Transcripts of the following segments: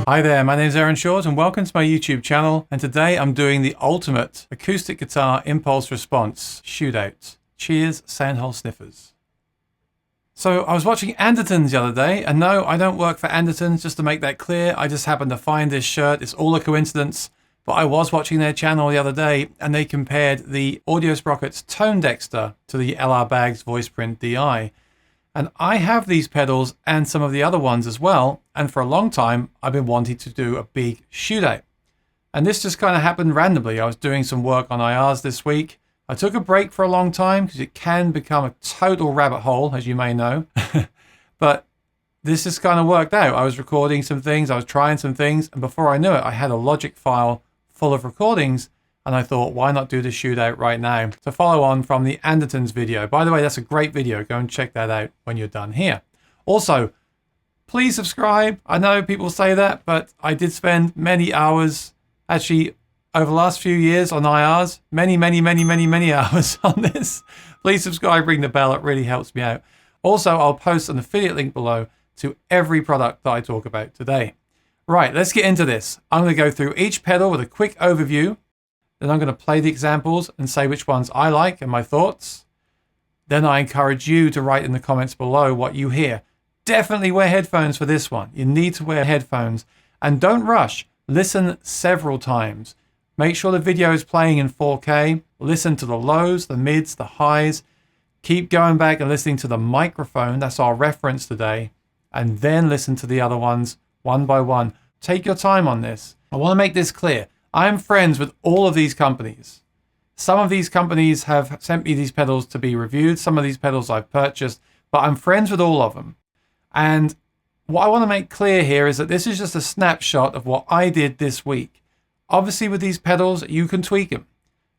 Hi there, my name is Aaron Short and welcome to my YouTube channel, and today I'm doing the ultimate acoustic guitar impulse response shootout. Cheers, Soundhole Sniffers. So I was watching Andertons the other day, and no, I don't work for Andertons, just to make that clear. I just happened to find this shirt. It's all a coincidence. But I was watching their channel the other day, and they compared the Audiospockets ToneDexter to the LR Baggs Voiceprint DI. And I have these pedals and some of the other ones as well. And for a long time, I've been wanting to do a big shootout. And this just kind of happened randomly. I was doing some work on IRs this week. I took a break for a long time because it can become a total rabbit hole, as you may know. But this just kind of worked out. I was recording some things, I was trying some things, and before I knew it, I had a Logic file full of recordings, and I thought, why not do the shootout right now? To follow on from the Andertons video. By the way, that's a great video. Go and check that out when you're done here. Also, please subscribe. I know people say that, but I did spend many hours, actually over the last few years on IRs, many hours on this. Please subscribe, ring the bell. It really helps me out. Also, I'll post an affiliate link below to every product that I talk about today. Right, let's get into this. I'm going to go through each pedal with a quick overview. Then I'm going to play the examples and say which ones I like and my thoughts. Then I encourage you to write in the comments below what you hear. Definitely wear headphones for this one. You need to wear headphones. And don't rush. Listen several times. Make sure the video is playing in 4K. Listen to the lows, the mids, the highs. Keep going back and listening to the microphone. That's our reference today. And then listen to the other ones one by one. Take your time on this. I want to make this clear. I'm friends with all of these companies. Some of these companies have sent me these pedals to be reviewed. Some of these pedals I've purchased, but I'm friends with all of them. And what I want to make clear here is that this is just a snapshot of what I did this week. Obviously with these pedals, you can tweak them.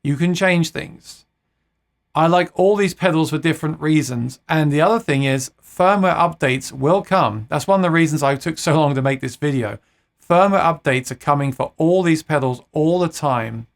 You can change things. I like all these pedals for different reasons. And the other thing is firmware updates will come. That's one of the reasons I took so long to make this video. Firmware updates are coming for all these pedals all the time.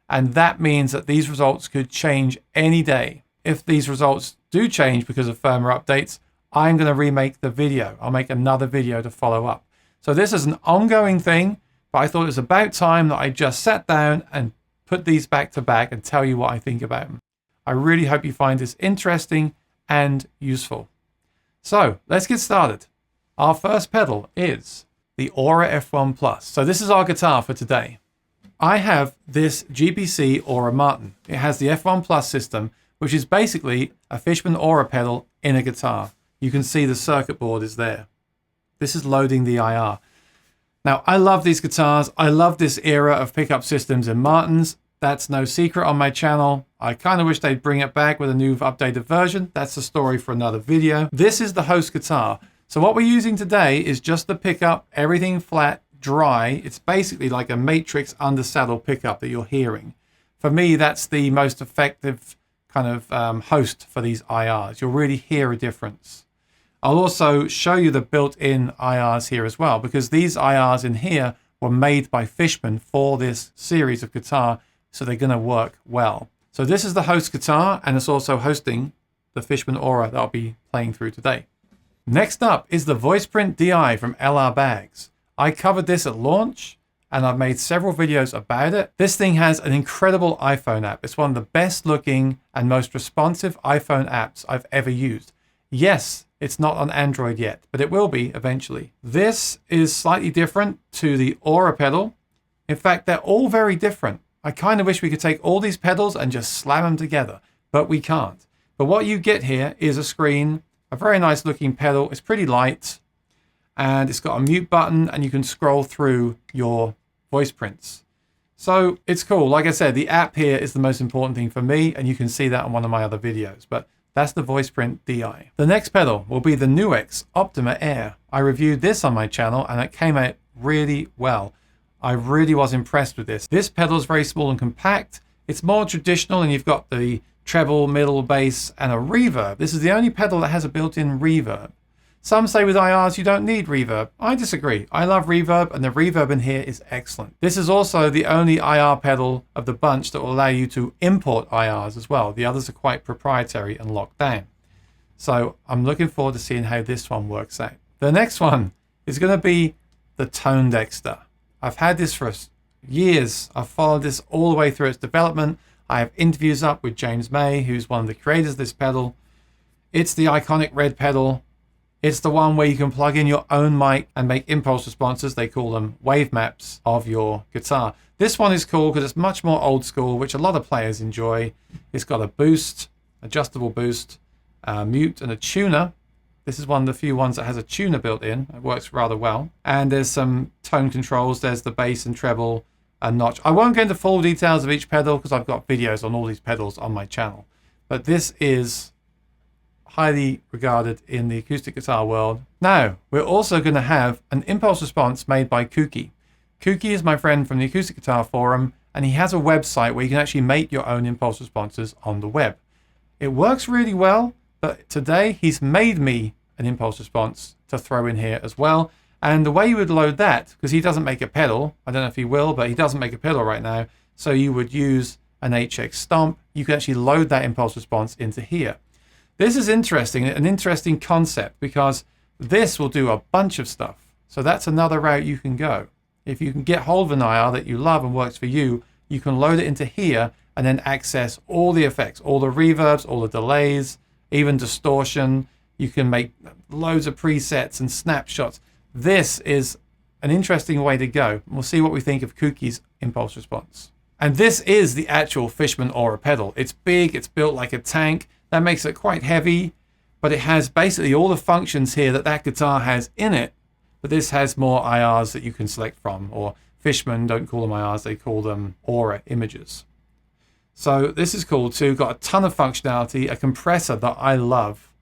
And that means that these results could change any day. If these results do change because of firmware updates, I'm going to remake the video. I'll make another video to follow up. So this is an ongoing thing, but I thought it was about time that I just sat down and put these back to back and tell you what I think about them. I really hope you find this interesting and useful. So let's get started. Our first pedal is the Aura F1 Plus. So this is our guitar for today. I have this GPC Aura Martin. It has the F1 Plus system, which is basically a Fishman Aura pedal in a guitar. You can see the circuit board is there. This is loading the IR. Now, I love these guitars. I love this era of pickup systems in Martins. That's no secret on my channel. I kind of wish they'd bring it back with a new updated version. That's a story for another video. This is the host guitar. So what we're using today is just the pickup, everything flat, dry. It's basically like a Matrix Undersaddle pickup that you're hearing. For me, that's the most effective kind of host for these IRs. You'll really hear a difference. I'll also show you the built-in IRs here as well, because these IRs in here were made by Fishman for this series of guitar, so they're going to work well. So this is the host guitar, and it's also hosting the Fishman Aura that I'll be playing through today. Next up is the Voiceprint DI from LR Baggs. I covered this at launch, and I've made several videos about it. This thing has an incredible iPhone app. It's one of the best looking and most responsive iPhone apps I've ever used. Yes, it's not on Android yet, but it will be eventually. This is slightly different to the Aura pedal. In fact, they're all very different. I kind of wish we could take all these pedals and just slam them together, but we can't. But what you get here is a screen, a very nice looking pedal. It's pretty light, and it's got a mute button, and you can scroll through your voice prints. So it's cool. Like I said, the app here is the most important thing for me, and you can see that on one of my other videos, but that's the Voiceprint DI. The next pedal will be the NUX Optima Air. I reviewed this on my channel, and it came out really well. I really was impressed with this. This pedal is very small and compact. It's more traditional, and you've got the treble, middle, bass, and a reverb. This is the only pedal that has a built-in reverb. Some say with IRs you don't need reverb. I disagree. I love reverb, and the reverb in here is excellent. This is also the only IR pedal of the bunch that will allow you to import IRs as well. The others are quite proprietary and locked down. So I'm looking forward to seeing how this one works out. The next one is going to be the ToneDexter. I've had this for years. I've followed this all the way through its development. I have interviews up with James May, who's one of the creators of this pedal. It's the iconic red pedal. It's the one where you can plug in your own mic and make impulse responses. They call them wave maps of your guitar. This one is cool because it's much more old school, which a lot of players enjoy. It's got a boost, adjustable boost, mute, and a tuner. This is one of the few ones that has a tuner built in. It works rather well. And there's some tone controls. There's the bass and treble and notch. I won't go into full details of each pedal because I've got videos on all these pedals on my channel. But this is highly regarded in the acoustic guitar world. Now, we're also going to have an impulse response made by Cuki. Cuki is my friend from the Acoustic Guitar Forum, and he has a website where you can actually make your own impulse responses on the web. It works really well, but today he's made me an impulse response to throw in here as well. And the way you would load that, because he doesn't make a pedal, I don't know if he will, but he doesn't make a pedal right now, so you would use an HX stomp. You can actually load that impulse response into here. This is interesting, an interesting concept, because this will do a bunch of stuff. So that's another route you can go. If you can get hold of an IR that you love and works for you, you can load it into here and then access all the effects, all the reverbs, all the delays, even distortion. You can make loads of presets and snapshots. This is an interesting way to go. We'll see what we think of Cuki's impulse response. And this is the actual Fishman Aura pedal. It's big, it's built like a tank. That makes it quite heavy, but it has basically all the functions here that guitar has in it. But this has more IRs that you can select from, or Fishman don't call them IRs, they call them Aura images. So this is cool too. Got a ton of functionality, a compressor that I love,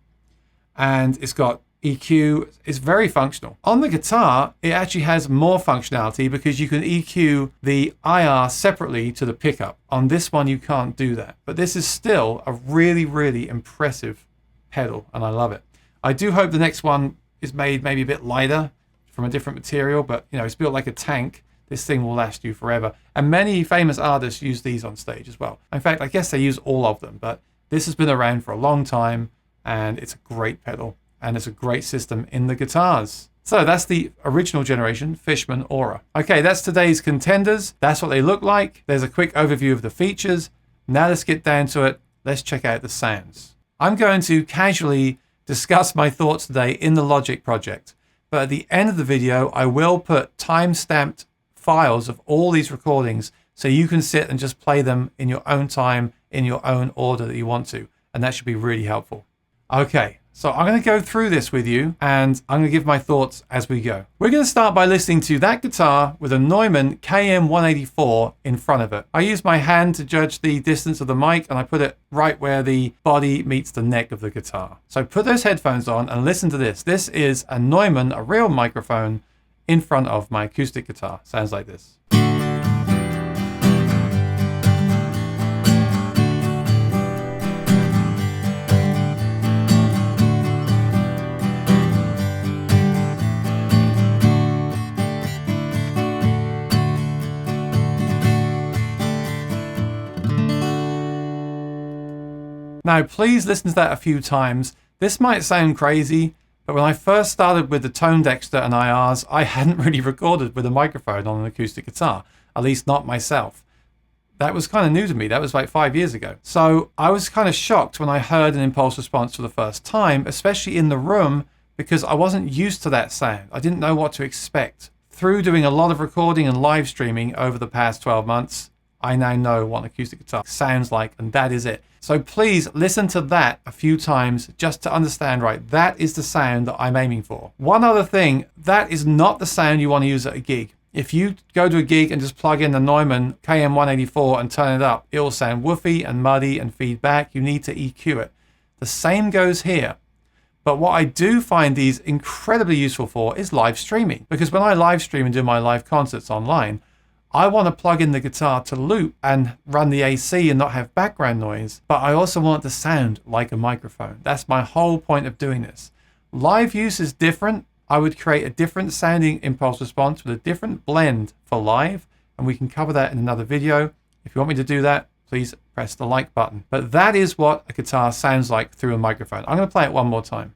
and it's got EQ. It's very functional. On the guitar, it actually has more functionality because you can EQ the IR separately to the pickup. On this one, you can't do that. But this is still a really, really impressive pedal, and I love it. I do hope the next one is made maybe a bit lighter from a different material, but you know, it's built like a tank. This thing will last you forever. And many famous artists use these on stage as well. In fact, I guess they use all of them, but this has been around for a long time, and it's a great pedal. And it's a great system in the guitars. So that's the original generation Fishman Aura. Okay, that's today's contenders. That's what they look like. There's a quick overview of the features. Now let's get down to it. Let's check out the sounds. I'm going to casually discuss my thoughts today in the Logic project. But at the end of the video, I will put time-stamped files of all these recordings so you can sit and just play them in your own time, in your own order that you want to. And that should be really helpful. Okay. So I'm going to go through this with you, and I'm going to give my thoughts as we go. We're going to start by listening to that guitar with a Neumann KM 184 in front of it. I use my hand to judge the distance of the mic, and I put it right where the body meets the neck of the guitar. So put those headphones on and listen to this. This is a Neumann, a real microphone, in front of my acoustic guitar. Sounds like this. Now, please listen to that a few times. This might sound crazy, but when I first started with the ToneDexter and IRs, I hadn't really recorded with a microphone on an acoustic guitar, at least not myself. That was kind of new to me. That was like 5 years ago. So I was kind of shocked when I heard an impulse response for the first time, especially in the room, because I wasn't used to that sound. I didn't know what to expect. Through doing a lot of recording and live streaming over the past 12 months, I now know what an acoustic guitar sounds like, and that is it. So please listen to that a few times just to understand, right, that is the sound that I'm aiming for. One other thing, that is not the sound you want to use at a gig. If you go to a gig and just plug in the Neumann KM 184 and turn it up, it will sound woofy and muddy and feedback. You need to EQ it. The same goes here. But what I do find these incredibly useful for is live streaming. Because when I live stream and do my live concerts online, I want to plug in the guitar to loop and run the AC and not have background noise, but I also want it to sound like a microphone. That's my whole point of doing this. Live use is different. I would create a different sounding impulse response with a different blend for live, and we can cover that in another video. If you want me to do that, please press the like button. But that is what a guitar sounds like through a microphone. I'm going to play it one more time.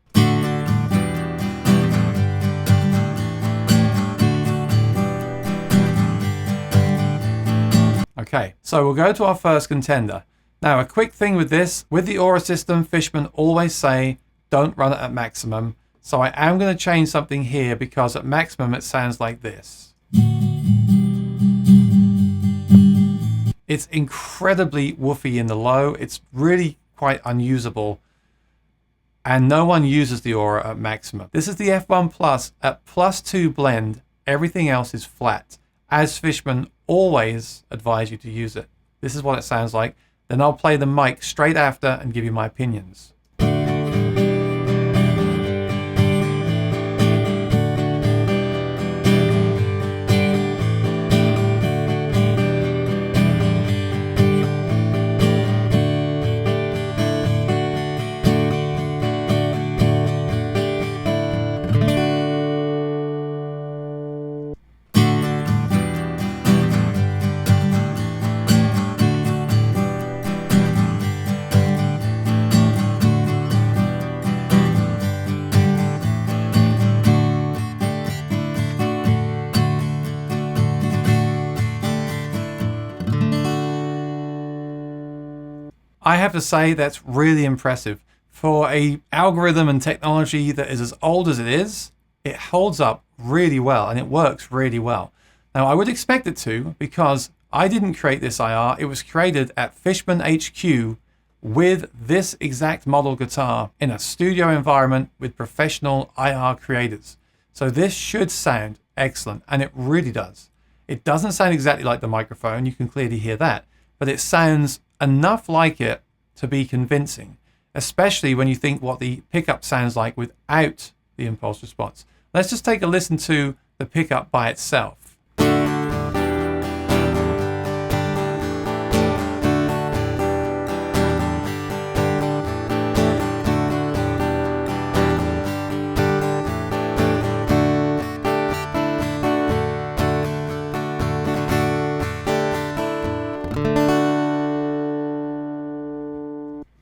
Okay, so we'll go to our first contender. Now, a quick thing with this, with the Aura system, Fishman always say, don't run it at maximum. So I am going to change something here because at maximum it sounds like this. It's incredibly woofy in the low. It's really quite unusable. And no one uses the Aura at maximum. This is the F1 Plus at +2 blend. Everything else is flat, as Fishman always advise you to use it. This is what it sounds like. Then I'll play the mic straight after and give you my opinions. I have to say that's really impressive. For a algorithm and technology that is as old as it is, it holds up really well and it works really well. Now I would expect it to, because I didn't create this IR. It was created at Fishman HQ with this exact model guitar in a studio environment with professional IR creators. So this should sound excellent, and it really does. It doesn't sound exactly like the microphone, you can clearly hear that, but it sounds enough like it to be convincing, especially when you think what the pickup sounds like without the impulse response. Let's just take a listen to the pickup by itself.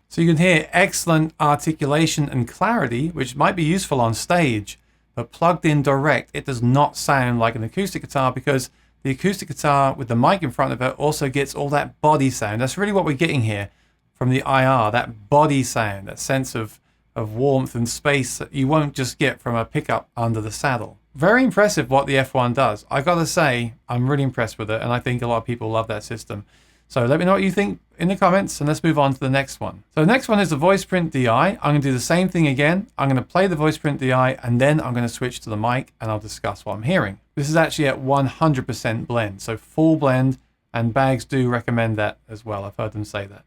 So you can hear excellent articulation and clarity, which might be useful on stage, but plugged in direct, it does not sound like an acoustic guitar, because the acoustic guitar with the mic in front of it also gets all that body sound. That's really what we're getting here from the IR, that body sound, that sense of warmth and space that you won't just get from a pickup under the saddle. Very impressive what the F1 does. I gotta say, I'm really impressed with it, and I think a lot of people love that system. So let me know what you think in the comments, and let's move on to the next one. So the next one is the Voiceprint DI. I'm going to do the same thing again. I'm going to play the Voiceprint DI, and then I'm going to switch to the mic, and I'll discuss what I'm hearing. This is actually at 100% blend, so full blend, and Bags do recommend that as well. I've heard them say that.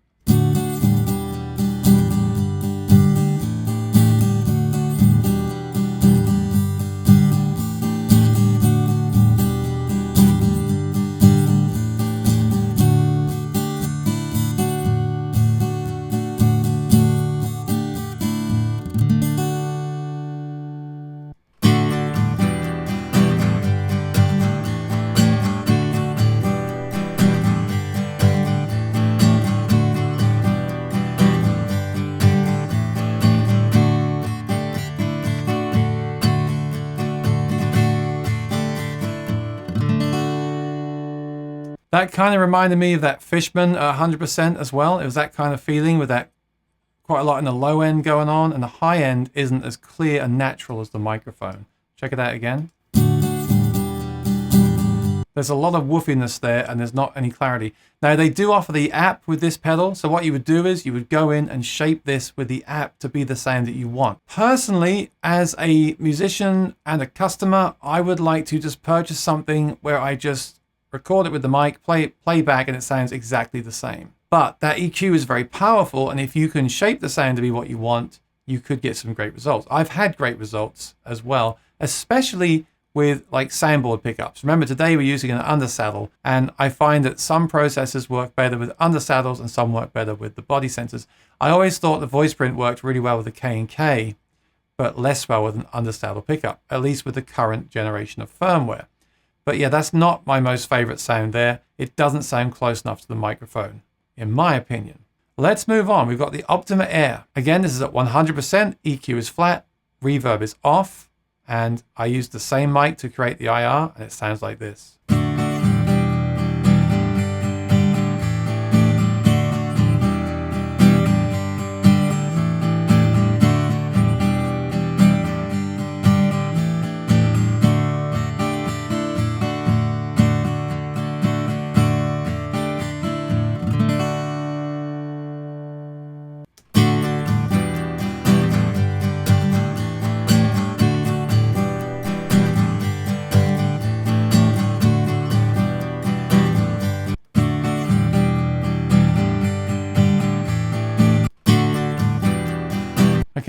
That kind of reminded me of that Fishman 100% as well. It was that kind of feeling with that quite a lot in the low end going on, and the high end isn't as clear and natural as the microphone. Check it out again. There's a lot of woofiness there, and there's not any clarity. Now they do offer the app with this pedal, so what you would do is you would go in and shape this with the app to be the sound that you want. Personally, as a musician and a customer, I would like to just purchase something where I just record it with the mic, play back, and it sounds exactly the same. But that EQ is very powerful, and if you can shape the sound to be what you want, you could get some great results. I've had great results as well, especially with like soundboard pickups. Remember, today we're using an undersaddle, and I find that some processors work better with undersaddles and some work better with the body sensors. I always thought the Voiceprint worked really well with the K&K, but less well with an undersaddle pickup, at least with the current generation of firmware. But yeah, that's not my most favorite sound there. It doesn't sound close enough to the microphone, in my opinion. Let's move on. We've got the Optima Air. Again, this is at 100%. EQ is flat, reverb is off, and I used the same mic to create the IR, and it sounds like this.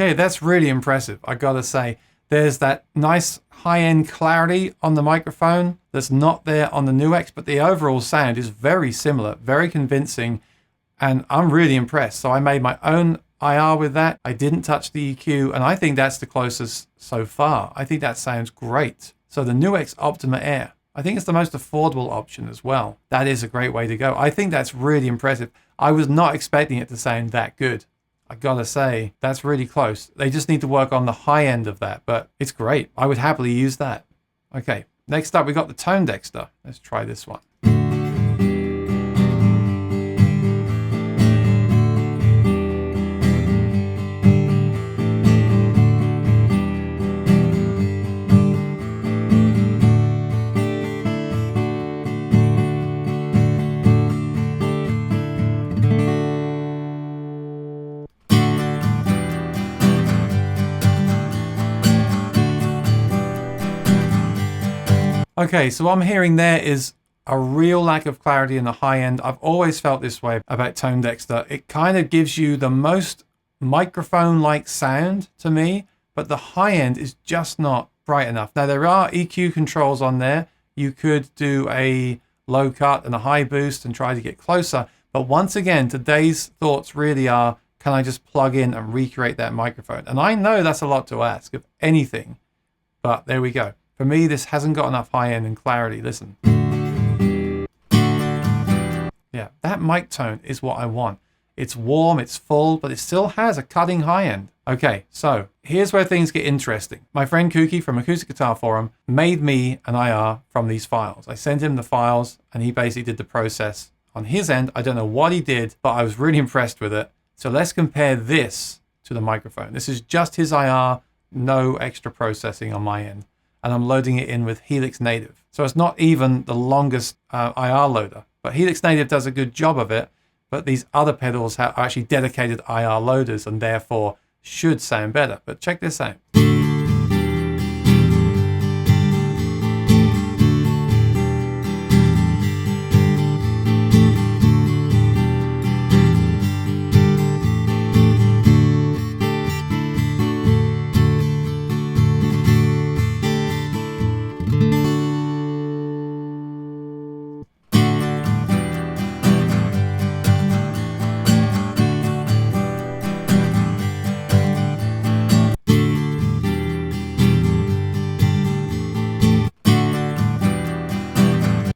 Okay, that's really impressive, I gotta say. There's that nice high-end clarity on the microphone that's not there on the NUX, but the overall sound is very similar, very convincing, and I'm really impressed. So I made my own IR with that. I didn't touch the EQ, and I think that's the closest so far. I think that sounds great. So the NUX Optima Air, I think it's the most affordable option as well. That is a great way to go. I think that's really impressive. I was not expecting it to sound that good. I gotta say, that's really close. They just need to work on the high end of that, but it's great. I would happily use that. Okay, next up we got the ToneDexter. Let's try this one. Okay, so what I'm hearing there is a real lack of clarity in the high end. I've always felt this way about ToneDexter. It kind of gives you the most microphone-like sound to me, but the high end is just not bright enough. Now, there are EQ controls on there. You could do a low cut and a high boost and try to get closer. But once again, today's thoughts really are, can I just plug in and recreate that microphone? And I know that's a lot to ask of anything, but there we go. For me, this hasn't got enough high end and clarity. Listen. Yeah, that mic tone is what I want. It's warm, it's full, but it still has a cutting high end. Okay, so here's where things get interesting. My friend Cuki from Acoustic Guitar Forum made me an IR from these files. I sent him the files and he basically did the process on his end. I don't know what he did, but I was really impressed with it. So let's compare this to the microphone. This is just his IR, no extra processing on my end. And I'm loading it in with Helix Native. So it's not even the longest IR loader, but Helix Native does a good job of it. But these other pedals are actually dedicated IR loaders and therefore should sound better. But check this out.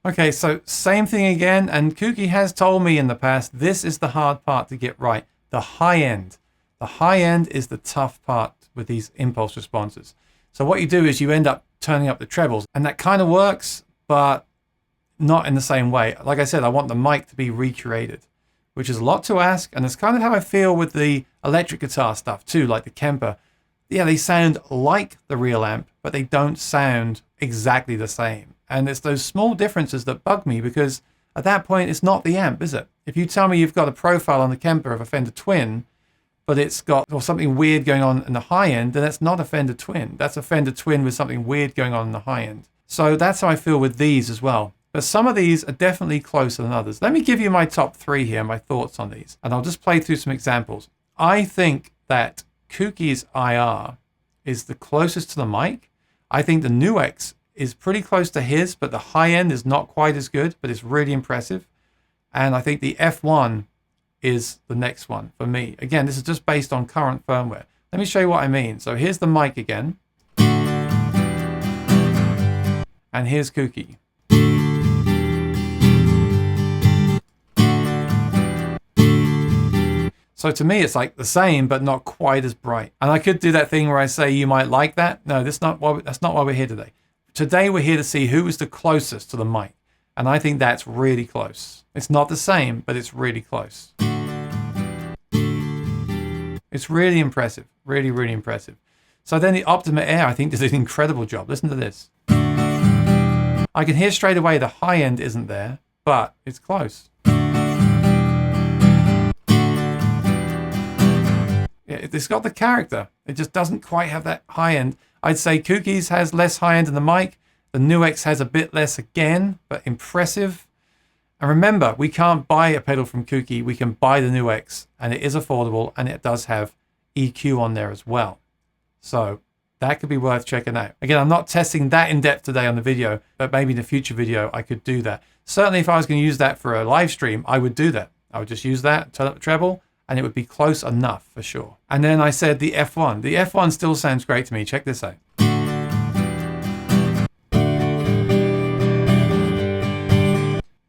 Okay, so same thing again, and Cuki has told me in the past, this is the hard part to get right, the high end. The high end is the tough part with these impulse responses. So what you do is you end up turning up the trebles, and that kind of works, but not in the same way. Like I said, I want the mic to be recreated, which is a lot to ask, and it's kind of how I feel with the electric guitar stuff too, like the Kemper. Yeah, they sound like the real amp, but they don't sound exactly the same. And it's those small differences that bug me, because at that point, it's not the amp, is it? If you tell me you've got a profile on the Kemper of a Fender Twin, but it's got something weird going on in the high end, then that's not a Fender Twin. That's a Fender Twin with something weird going on in the high end. So that's how I feel with these as well. But some of these are definitely closer than others. Let me give you my top three here, my thoughts on these. And I'll just play through some examples. I think that Cuki's IR is the closest to the mic. I think the NUX is pretty close to his, but the high end is not quite as good, but it's really impressive. And I think the F1 is the next one for me. Again, this is just based on current firmware. Let me show you what I mean. So here's the mic again. And here's Cuki. So to me, it's like the same, but not quite as bright. And I could do that thing where I say, you might like that. No, that's not why we're here today. Today, we're here to see who is the closest to the mic. And I think that's really close. It's not the same, but it's really close. It's really impressive. Really, really impressive. So then the Optima Air, I think, does an incredible job. Listen to this. I can hear straight away the high end isn't there, but it's close. It's got the character. It just doesn't quite have that high end. I'd say Cuki's has less high end in the mic. The NUX has a bit less again, but impressive. And remember, we can't buy a pedal from Cuki. We can buy the NUX, and it is affordable, and it does have EQ on there as well. So that could be worth checking out. Again, I'm not testing that in depth today on the video, but maybe in a future video I could do that. Certainly if I was going to use that for a live stream, I would do that. I would just use that, turn up the treble, and it would be close enough for sure. And then I said the F1. The F1 still sounds great to me. Check this out.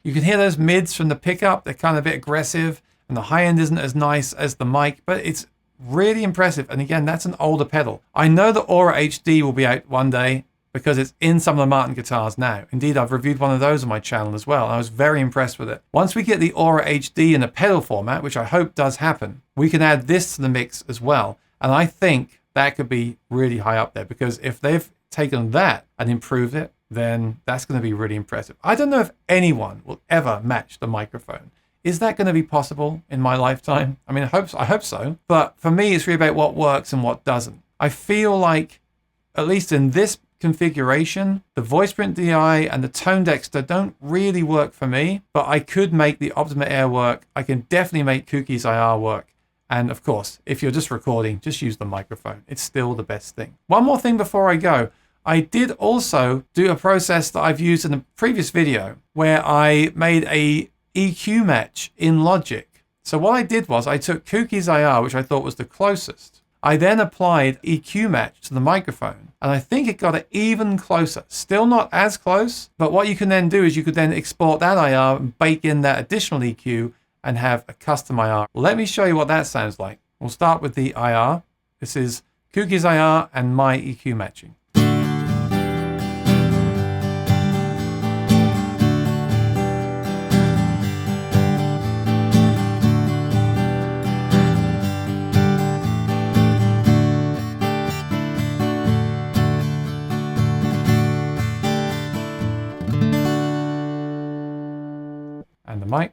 You can hear those mids from the pickup. They're kind of a bit aggressive, and the high end isn't as nice as the mic, but it's really impressive. And again, that's an older pedal. I know the Aura HD will be out one day because it's in some of the Martin guitars now. Indeed, I've reviewed one of those on my channel as well, and I was very impressed with it. Once we get the Aura HD in a pedal format, which I hope does happen, we can add this to the mix as well. And I think that could be really high up there, because if they've taken that and improved it, then that's going to be really impressive. I don't know if anyone will ever match the microphone. Is that going to be possible in my lifetime? I mean, I hope so. But for me, it's really about what works and what doesn't. I feel like, at least in this configuration, the Voiceprint DI and the ToneDexter don't really work for me, but I could make the Optima Air work. I can definitely make Cuki's IR work. And of course, if you're just recording, just use the microphone. It's still the best thing. One more thing before I go. I did also do a process that I've used in a previous video where I made a EQ match in Logic. So what I did was I took Cuki's IR, which I thought was the closest. I then applied EQ match to the microphone, and I think it got it even closer. Still not as close, but what you can then do is you could then export that IR and bake in that additional EQ and have a custom IR. Let me show you what that sounds like. We'll start with the IR. This is Cuki's IR and my EQ matching. And the mic.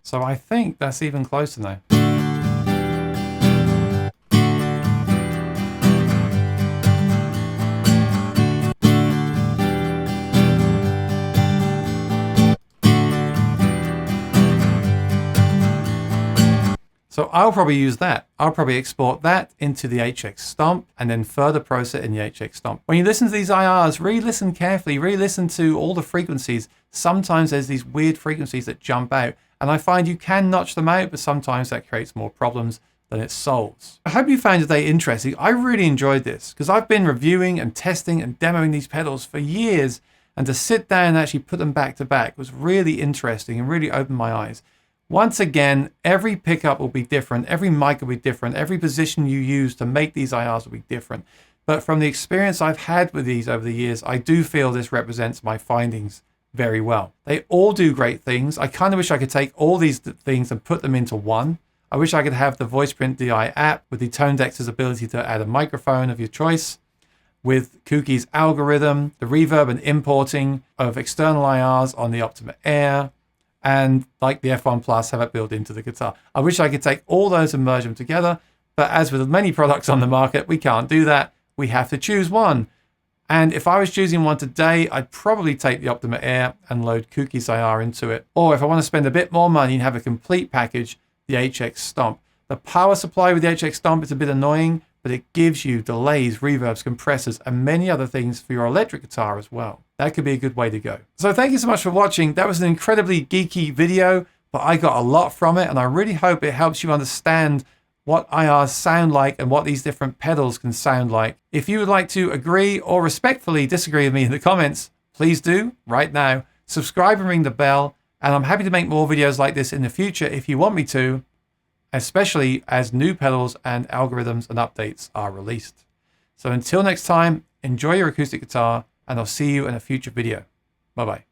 So I think that's even closer now. So I'll probably use that. I'll probably export that into the HX Stomp and then further process it in the HX Stomp. When you listen to these IRs, really listen carefully, really listen to all the frequencies. Sometimes there's these weird frequencies that jump out, and I find you can notch them out, but sometimes that creates more problems than it solves. I hope you found today interesting. I really enjoyed this because I've been reviewing and testing and demoing these pedals for years, and to sit down and actually put them back to back was really interesting and really opened my eyes. Once again, every pickup will be different, every mic will be different, every position you use to make these IRs will be different. But from the experience I've had with these over the years, I do feel this represents my findings very well. They all do great things. I kind of wish I could take all these things and put them into one. I wish I could have the Voiceprint DI app with the ToneDexter's ability to add a microphone of your choice, with Cuki's algorithm, the reverb and importing of external IRs on the Optima Air, and like the F1 Plus, have it built into the guitar. I wish I could take all those and merge them together, but as with many products on the market, we can't do that. We have to choose one. And if I was choosing one today, I'd probably take the Optima Air and load Cuki's IR into it. Or if I want to spend a bit more money and have a complete package, the HX Stomp. The power supply with the HX Stomp is a bit annoying, but it gives you delays, reverbs, compressors, and many other things for your electric guitar as well. That could be a good way to go. So thank you so much for watching. That was an incredibly geeky video, but I got a lot from it, and I really hope it helps you understand what IRs sound like and what these different pedals can sound like. If you would like to agree or respectfully disagree with me in the comments, please do right now. Subscribe and ring the bell, and I'm happy to make more videos like this in the future if you want me to, especially as new pedals and algorithms and updates are released. So until next time, enjoy your acoustic guitar, and I'll see you in a future video. Bye-bye.